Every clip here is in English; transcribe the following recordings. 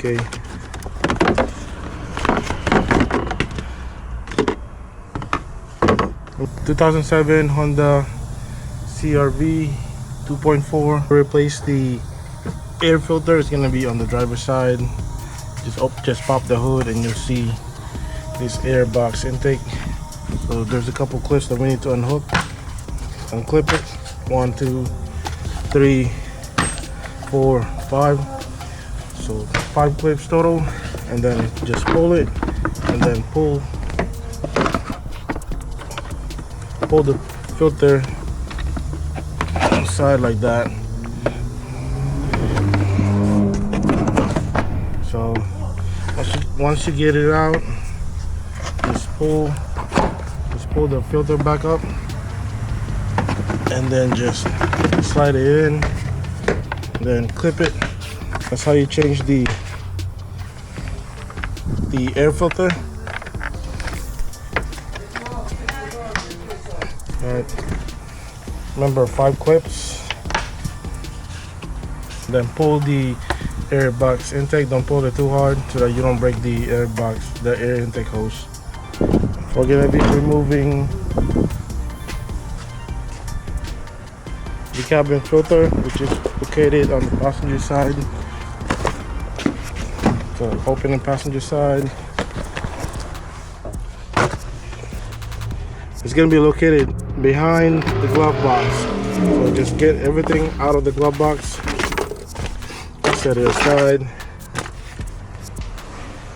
Okay. A 2007 Honda CRV 2.4. Replace the air filter. It's gonna be on the driver's side. Just pop the hood and you'll see this air box intake. So there's a couple clips that we need to unhook. Unclip it. 1, 2, 3, 4, 5. So 5 clips total, and then just pull it, and then pull the filter inside like that. So once you get it out, just pull the filter back up, and then just slide it in, then clip it. That's how you change the air filter. Alright, remember 5 clips. Then pull the air box intake. Don't pull it too hard so that you don't break the air intake hose. We're gonna be removing the cabin filter, which is located on the passenger side. So open the passenger side. It's gonna be located behind the glove box. So just get everything out of the glove box. Set it aside.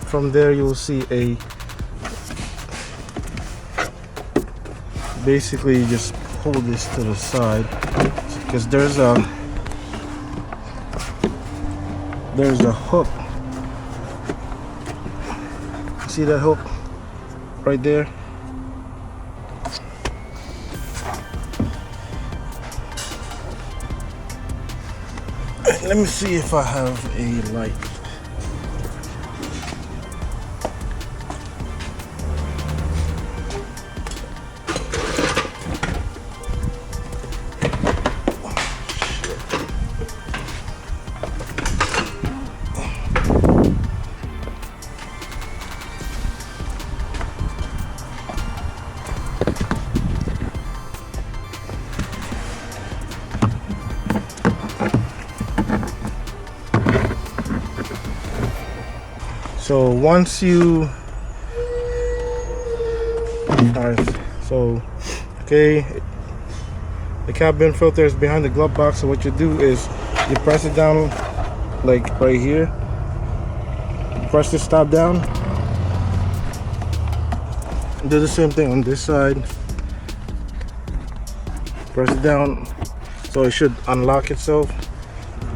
From there you will see basically just pull this to the side, because there's a hook. See that hook right there? Let me see if I have a light. So once you, okay, the cabin filter is behind the glove box. So what you do is you press it down, like right here. Press the stop down. Do the same thing on this side. Press it down, so it should unlock itself.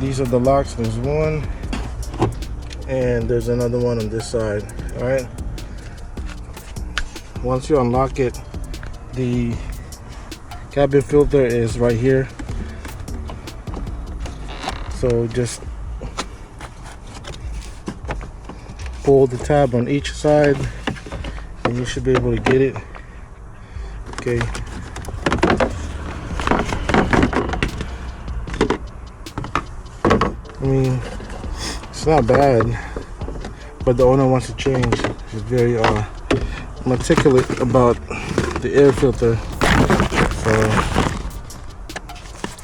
These are the locks. There's one. And there's another one on this side. All right, once you unlock it, the cabin filter is right here. So just pull the tab on each side and you should be able to get it. Okay, I mean, it's not bad, but the owner wants to change. She's very meticulous about the air filter. So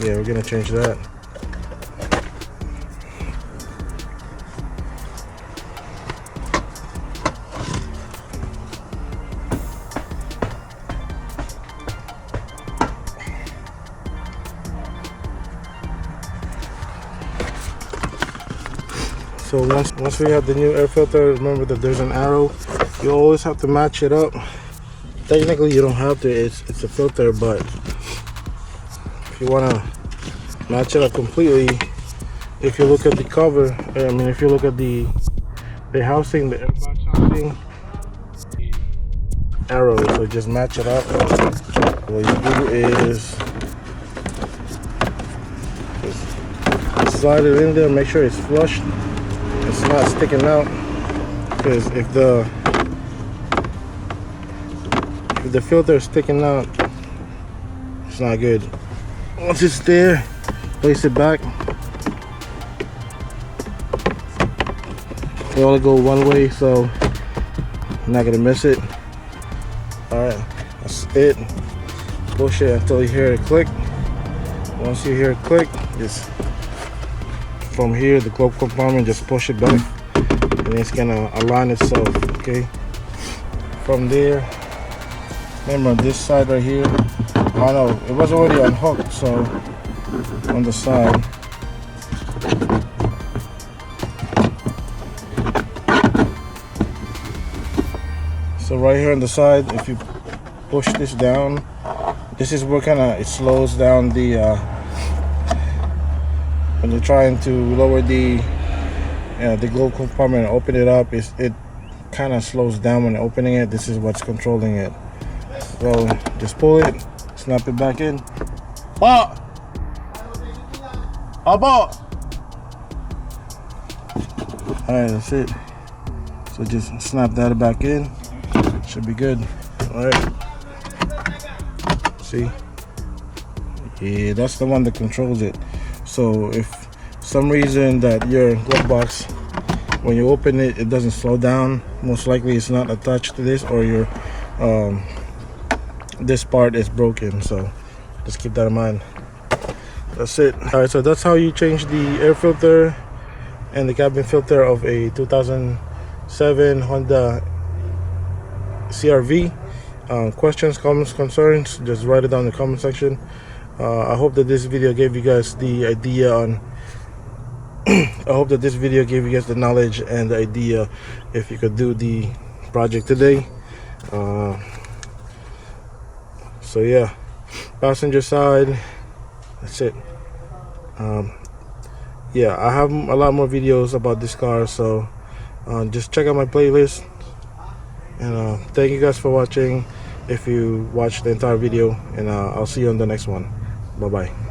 yeah, we're gonna change that. So once we have the new air filter, remember that there's an arrow. You always have to match it up. Technically you don't have to, it's a filter, but if you want to match it up completely, if you look at the cover, I mean if you look at the housing, the airbox housing, arrow, so just match it up. What you do is just slide it in there, make sure it's flush. It's not sticking out, because if the filter is sticking out, it's not good. Once it's there, place it back. You only go one way, so you're not gonna miss it. Alright, that's it. Push it until you hear it click. Once you hear it click, just from here, the glove compartment, just push it back and it's gonna align itself. Okay, from there, remember this side right here, oh no, it was already unhooked, so on the side, so right here on the side, if you push this down, this is where it slows down the when you're trying to lower the glove compartment and open it up. It kind of slows down when opening it. This is what's controlling it. So just pull it, snap it back in. Alright, that's it. So just snap that back in. Should be good. Alright. See? Yeah, that's the one that controls it. So if some reason that your glove box, when you open it, it doesn't slow down, most likely it's not attached to this, or your this part is broken. So just keep that in mind. That's it. Alright, so that's how you change the air filter and the cabin filter of a 2007 Honda CR-V. Questions, comments, concerns, just write it down in the comment section. I hope that this video gave you guys the idea on I hope that this video gave you guys the knowledge and the idea if you could do the project today. So yeah, passenger side, that's it. Yeah, I have a lot more videos about this car, so just check out my playlist. And thank you guys for watching, if you watched the entire video, and I'll see you on the next one. Bye bye.